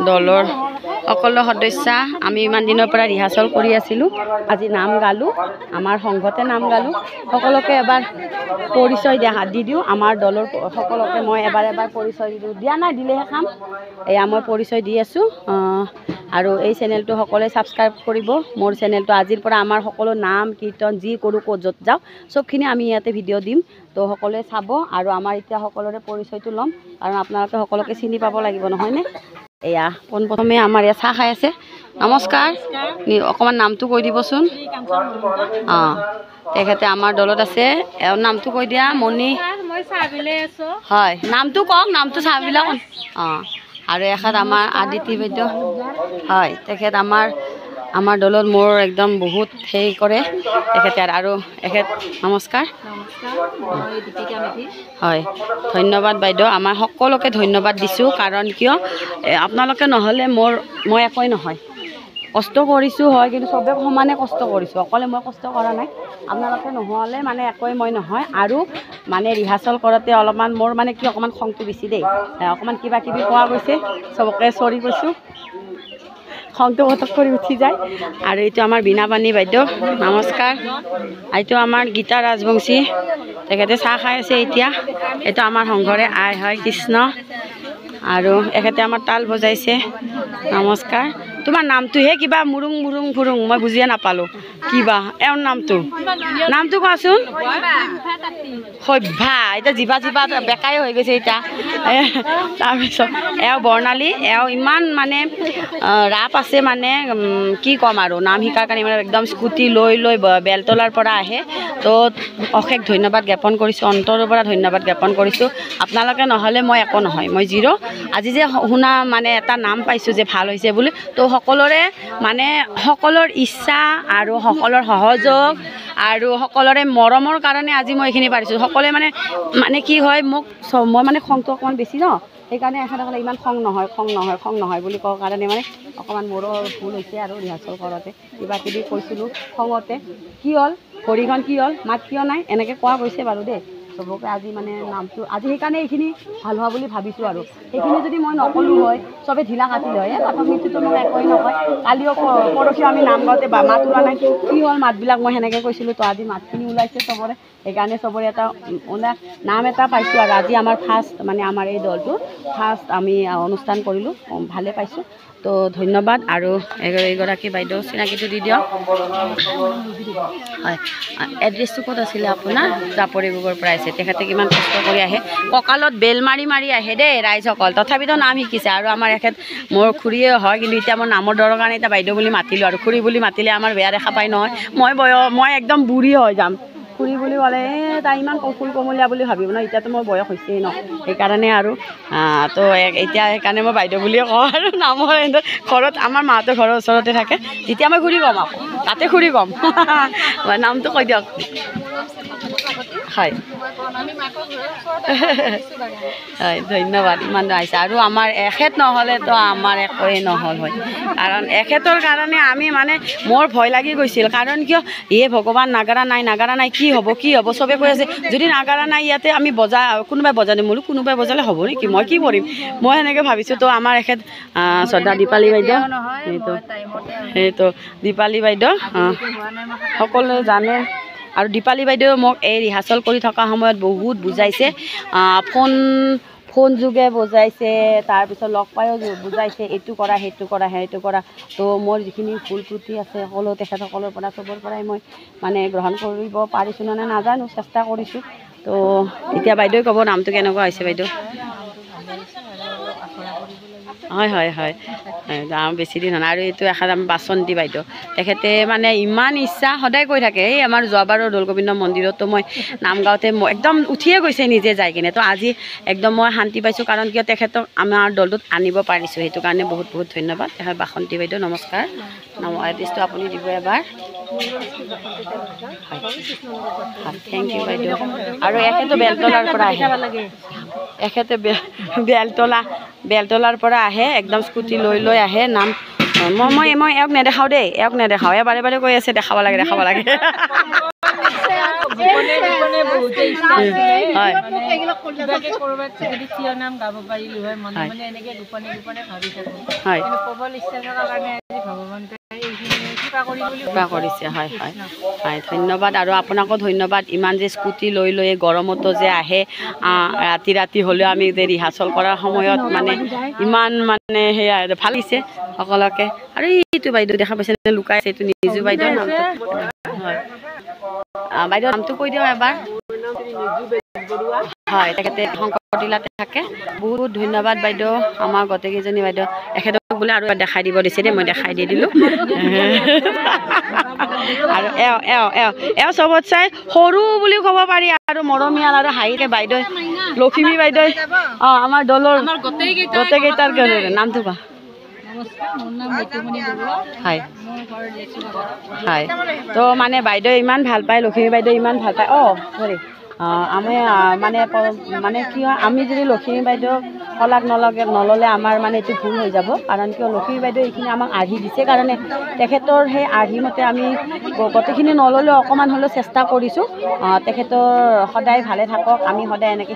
দলৰ সকলো সদস্য আমি ইমান দিনৰ পৰা ৰিহাৰ্চল কৰি আছিলোঁ। আজি নাম গালোঁ, আমাৰ সংঘতে নাম গালোঁ। সকলোকে এবাৰ পৰিচয় দি দিওঁ। আমাৰ দলৰ সকলোকে মই এবাৰ পৰিচয় দিওঁ, দিয়া নাই দিলেহে খাম। এয়া মই পৰিচয় দি আছোঁ। আৰু এই চেনেলটো সকলোৱে ছাবস্ক্ৰাইব কৰিব। মোৰ চেনেলটো আজিৰ পৰা আমাৰ সকলো নাম কীৰ্তন যি কৰোঁ ক'ত য'ত যাওঁ চবখিনি আমি ইয়াতে ভিডিঅ' দিম। তো সকলোৱে চাব আৰু আমাৰ এতিয়া সকলোৰে পৰিচয়টো ল'ম, কাৰণ আপোনালোকে সকলোকে চিনি পাব লাগিব নহয়নে। এয়া পোনপ্ৰথমে আমাৰ ইয়াত চাহ খাই আছে। নমস্কাৰ, অকণমান নামটো কৈ দিবচোন। অঁ, তেখেতে আমাৰ দলত আছে। এওঁৰ নামটো কৈ দিয়া। মণি হয়, নামটো কওক, নামটো চাহ বিলাক। অঁ, আৰু এখেত আমাৰ আদিতি বাইদেউ হয়, তেখেত আমাৰ দলত মোৰ একদম বহুত হেৰি কৰে তেখেতে। আৰু এখেত নমস্কাৰ হয়, ধন্যবাদ বাইদেউ। আমাৰ সকলোকে ধন্যবাদ দিছোঁ, কাৰণ কিয় আপোনালোকে নহ'লে মই একোৱেই নহয়। কষ্ট কৰিছোঁ হয়, কিন্তু চবে সমানে কষ্ট কৰিছোঁ, অকলে মই কষ্ট কৰা নাই। আপোনালোকে নহ'লে মানে একোৱেই মই নহয়। আৰু মানে ৰিহাৰ্চল কৰোঁতে অলপমান মোৰ মানে কি অকণমান খংটো বেছি দেই, অকণমান কিবা কিবি কোৱা গৈছে, চবকে চৰি কৈছোঁ, খংটো পটক কৰি উঠি যায়। আৰু এইটো আমাৰ বীণাপাণি বাইদেউ নমস্কাৰ। এইটো আমাৰ গীতা ৰাজবংশী, তেখেতে চাহ খাই আছে এতিয়া। এইটো আমাৰ সংঘৰে আই হয় কৃষ্ণ। আৰু এখেতে আমাৰ তাল বজাইছে নমস্কাৰ। তোমাৰ নামটোহে কিবা মুৰুং মুৰুং ফুৰুং, মই বুজিয়ে নাপালোঁ কিবা এওঁৰ নামটো কোৱাচোন। সভ্যা, এতিয়া জিভা বেকাই হৈ গৈছে এতিয়া। তাৰপিছত এওঁ বৰ্ণালী, এওঁ ইমান মানে ৰাপ আছে, মানে কি ক'ম আৰু নাম শিকাৰ কাৰণে মানে একদম স্কুটি লৈ বেলতলাৰ পৰা আহে। তো অশেষ ধন্যবাদ জ্ঞাপন কৰিছোঁ, অন্তৰৰ পৰা ধন্যবাদ জ্ঞাপন কৰিছোঁ। আপোনালোকে নহ'লে মই একো নহয়, মই জিৰ'। আজি যে শুনা মানে এটা নাম পাইছোঁ যে ভাল হৈছে বুলি, তো সকলোৰে মানে সকলোৰ ইচ্ছা আৰু সকলোৰ সহযোগ আৰু সকলোৰে মৰমৰ কাৰণে আজি মই এইখিনি পাৰিছোঁ। সকলোৱে মানে কি হয়, মই মানে খংটো অকণমান বেছি ন, সেইকাৰণে এখেতসকলে ইমান খং নহয় বুলি কওঁ কাৰণে মানে অকণমান মোৰো ভুল হৈছে। আৰু ৰিহাৰ্চল কৰোঁতে কিবা কিবি কৈছিলোঁ খঙতে, কি হ'ল ভৰিখন কি হ'ল, মাত কিয় নাই, এনেকৈ কোৱা গৈছে বাৰু দেই। চবকে আজি মানে নামটো আজি সেইকাৰণে এইখিনি ভাল হোৱা বুলি ভাবিছোঁ আৰু সেইখিনি যদি মই নকলোঁ হয় চবে ঢিলা কাটিলে হয় প্ৰথমটোতো মোক একোৱেই নকয় কালিও পৰহি আমি নাম গাওঁতে মাত ওলোৱা নাই কি হ'ল মাতবিলাক মই সেনেকৈ কৈছিলোঁ তো আজি মাতখিনি ওলাইছে চবৰে সেইকাৰণে চবৰে এটা নাম এটা পাইছোঁ আৰু আজি আমাৰ ফাৰ্ষ্ট মানে আমাৰ এই দলটো ফাৰ্ষ্ট আমি অনুষ্ঠান কৰিলোঁ ভালে পাইছোঁ তো ধন্যবাদ আৰু এইগৰাকী বাইদেউ চিনাকিটো দি দিয়ক হয় এড্ৰেছটো ক'ত আছিলে আপোনাৰ জাপৰিগোগৰ পৰা আহিছে তেখেতে কিমান কষ্ট কৰি আহে কঁকালত বেল মাৰি মাৰি আহে দেই ৰাইজসকল তথাপিতো নাম শিকিছে আৰু আমাৰ এখেত মোৰ খুৰীয়ে হয় কিন্তু এতিয়া মোৰ নামৰ দৰৰ কাৰণে এতিয়া বাইদেউ বুলি মাতিলোঁ আৰু খুৰী বুলি মাতিলে আমাৰ বেয়া দেখা পায় নহয় মই একদম বুঢ়ী হৈ যাম খুৰী বুলি ক'লে তাই ইমান ফুল কমলীয়া বুলি ভাবিব ন এতিয়াতো মোৰ বয়স হৈছেই ন সেইকাৰণে আৰু তো এতিয়া সেইকাৰণে মই বাইদেউ বুলিয়ে কওঁ আৰু নামৰ ঘৰত আমাৰ মাহঁতৰ ঘৰৰ ওচৰতে থাকে তেতিয়া মই খুৰী ক'ম আকৌ তাতে খুৰী ক'ম নামটো কৈ দিয়ক হয় হয় ধন্যবাদ ইমান আহিছে আৰু আমাৰ এখেত নহ'লেতো আমাৰ একোৱেই নহ'ল হয় কাৰণ এখেতৰ কাৰণে আমি মানে মোৰ ভয় লাগি গৈছিল কাৰণ কিয় ভগৱান নাগাৰা নাই কি হ'ব চবে কৈ আছে যদি নাগাৰা নাই ইয়াতে আমি কোনোবাই বজালে মোৰো কোনোবাই বজালে হ'ব নেকি মই কি কৰিম মই সেনেকৈ ভাবিছোঁ তো আমাৰ এখেত শ্ৰদ্ধা দীপালী বাইদেউ সেইটো দীপালী বাইদেউ সকলোৱে জানে আৰু দীপালী বাইদেউ মোক এই ৰিহাৰ্চেল কৰি থকা সময়ত বহুত বুজাইছে ফোন যোগে বুজাইছে তাৰপিছত লগ পায়ো বুজাইছে এইটো কৰা সেইটো কৰা তো মোৰ যিখিনি ভুল ত্ৰুটি আছে সকলো তেখেতসকলৰ পৰা চবৰ পৰাই মই মানে গ্ৰহণ কৰিব পাৰিছোঁ নে নাজানো চেষ্টা কৰিছোঁ তো এতিয়া বাইদেউ ক'ব নামটো কেনেকুৱা হৈছে বাইদেউ হয় বেছি দিন হয় আৰু এইটো এখন আমি বাচন্তি বাইদেউ তেখেতে মানে ইমান ইচ্ছা সদায় কৈ থাকে এই আমাৰ যোৱাবাৰৰ দৌল গোবিন্দ মন্দিৰতো মই নাম গাওঁতে মই একদম উঠিয়ে গৈছে নিজে যাই কিনে তো আজি একদম মই শান্তি পাইছোঁ কাৰণ কিয় তেখেতক আমাৰ দলটোত আনিব পাৰিছোঁ সেইটো কাৰণে বহুত বহুত ধন্যবাদ তেখেত বাসন্তী বাইদেউ নমস্কাৰ এড্ৰেছটো আপুনি দিব এবাৰ থেংক ইউ বাইদেউ আৰু এখেতো বেলতলাৰ পৰা আহে এখেতে বেলতলাৰ পৰা আহে একদম স্কুটি লৈ আহে নাম মই এওক নেদেখাওঁ দেই বাৰে কৈ আছে দেখাব লাগে কৰিছে হয় ধন্যবাদ আৰু আপোনাকো ধন্যবাদ ইমান যে স্কুটি লৈ গৰমতো যে আহে ৰাতি হ'লেও আমি যে ৰিহাৰ্চেল কৰাৰ সময়ত মানে ইমান মানে সেয়া ভাল লাগিছে সকলোকে আৰু এইটো বাইদেউ দেখা পাইছে লুকাইছে এইটো নিজু বাইদেউৰ নামটো হয় বাইদেউৰ নামটো কৈ দিওঁ এবাৰ হয় তেখেতে শংকৰটিলাতে থাকে বহুত ধন্যবাদ বাইদেউ আমাৰ গোটেইকেইজনী বাইদেউ এখেতক বোলে আৰু দেখাই দিব দিছে দেই মই দেখাই দি দিলোঁ আৰু এওঁ চবত চাই সৰু বুলি ক'ব পাৰি আৰু মৰমীয়াল আৰু হাঁহিৰে বাইদেউ লখিমী বাইদেউ আমাৰ দলৰ গোটেইকেইটাৰ নামটো কোৱা হয় তো মানে বাইদেউ ইমান ভাল পায় লখিমী বাইদেউ ইমান ভাল পায় আমি মানে কি হয় আমি যদি লখিমী বাইদেউ শলাগ নল'লে আমাৰ মানে এইটো ভুল হৈ যাব কাৰণ কিয় লখিমী বাইদেউ এইখিনি আমাক আৰ্হি দিছে কাৰণে তেখেতৰ সেই আৰ্হি মতে আমি গোটেইখিনি নল'লেও অকণমান হ'লেও চেষ্টা কৰিছোঁ তেখেতৰ সদায় ভালে থাকক আমি সদায় এনেকৈ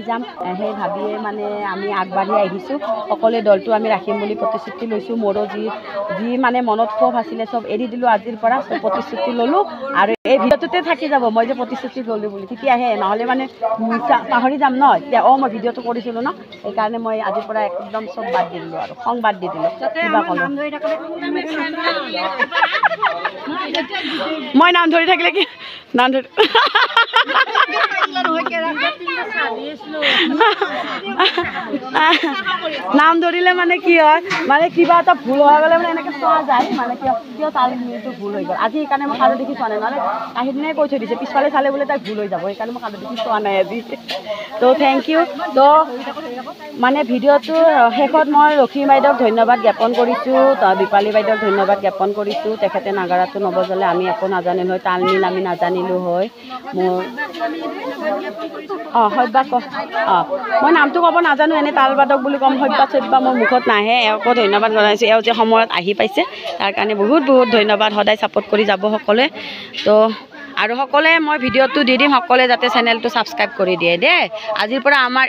যাম সেই ভাবিয়ে মানে আমি আগবাঢ়ি আহিছোঁ সকলোৱে দলটো আমি ৰাখিম বুলি প্ৰতিশ্ৰুতি লৈছোঁ মোৰো যি মানে মনত ক্ষোভ আছিলে চব এৰি দিলোঁ আজিৰ পৰা চব প্ৰতিশ্ৰুতি ল'লোঁ আৰু এই ভিডিঅ'টোতে থাকি যাব মই যে প্ৰতিশ্ৰুতি ল'লোঁ বুলি তেতিয়াহে নহ'লে মানে পাহৰি যাম ন এতিয়া মই ভিডিঅ'টো কৰিছিলোঁ ন সেইকাৰণে মই আজিৰ পৰা একদম চব বাদ দি দিলোঁ আৰু খং বাদ দি দিলোঁ কিবা ক'লোঁ মই নাম ধৰি থাকিলে কি নাম ধৰি নাম ধৰিলে মানে কি হয় মানে কিবা এটা ভুল হৈ গ'লে মানে এনেকৈ চোৱা যায় মানে কিয় তাৰ সেইটো ভুল হৈ গ'ল আজি সেইকাৰণে মই কাৰো দেখি চোৱা নাই নহ'লে আহিদিনাই কৈ থৈ দিছে পিছফালে চালে বোলে তাই ভুল হৈ যাব সেইকাৰণে মই কাৰো দেখি চোৱা নাই আজি তো থেংক ইউ তো মানে ভিডিঅ'টো শেষত মই লক্ষ্মী বাইদেউক ধন্যবাদ জ্ঞাপন কৰিছোঁ দীপালী বাইদেউক ধন্যবাদ জ্ঞাপন কৰিছোঁ তেখেতে নাগাৰাটো নবজালে আমি একো নাজানিলোঁ হয় তাল মিল আমি নাজানিলোঁ হয় মোৰ সব্যাক মই নামটো ক'ব নাজানো এনেই তালবাদক বুলি ক'ম সব্যাক মোৰ মুখত নাহে এওঁকো ধন্যবাদ জনাইছোঁ এওঁ যে সময়ত আহি পাইছে তাৰ কাৰণে বহুত বহুত ধন্যবাদ সদায় ছাপোৰ্ট কৰি যাব সকলোৱে তো আৰু সকলোৱে মই ভিডিঅ'টো দি দিম, সকলোৱে যাতে চেনেলটো ছাবস্ক্ৰাইব কৰি দিয়ে দেই। আজিৰ পৰা আমাৰ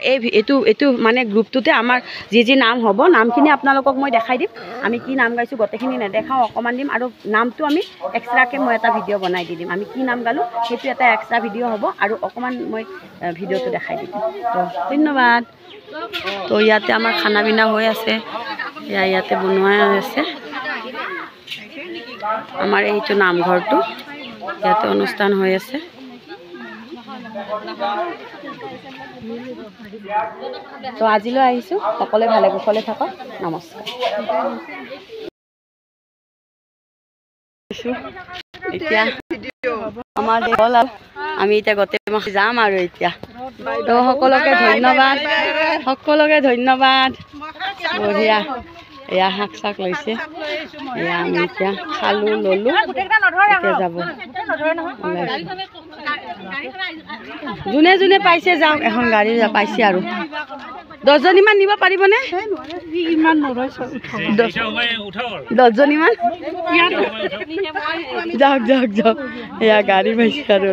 এইটো মানে গ্ৰুপটোতে আমাৰ যি নাম হ'ব, নামখিনি আপোনালোকক মই দেখাই দিম। আমি কি নাম গাইছোঁ গোটেইখিনি নেদেখাওঁ, অকণমান দিম। আৰু নামটো আমি এক্সট্ৰাকৈ মই এটা ভিডিঅ' বনাই দি দিম। আমি কি নাম গালোঁ সেইটো এটা এক্সট্ৰা ভিডিঅ' হ'ব, আৰু অকণমান মই ভিডিঅ'টো দেখাই দিম। তো ধন্যবাদ। তো ইয়াতে আমাৰ খানা পিনা হৈ আছে, ইয়াতে বনোৱা হৈ আছে। আমাৰ এইটো নামঘৰটো, ইয়াতে অনুষ্ঠান হৈ আছে। তো আজিলৈ আহিছোঁ, সকলোৱে ভালে কুশলে থাকক, নমস্কাৰ। এতিয়া আমাৰ হ'ল আৰু আমি এতিয়া গোটেই মাহ যাম আৰু এতিয়া। তো সকলোকে ধন্যবাদ, সকলোকে ধন্যবাদ। বঢ়িয়া, এয়া শাক চাক লৈছে, এয়া আমি এতিয়া খালোঁ ল'লোঁ, এতিয়া যাব যোনে যোনে পাইছে যাওক, এখন গাড়ী পাইছে আৰু 10জনীমান নিব পাৰিবনে? 10জনীমান যাওক যাওক যাওক, এয়া গাড়ী পাইছে আৰু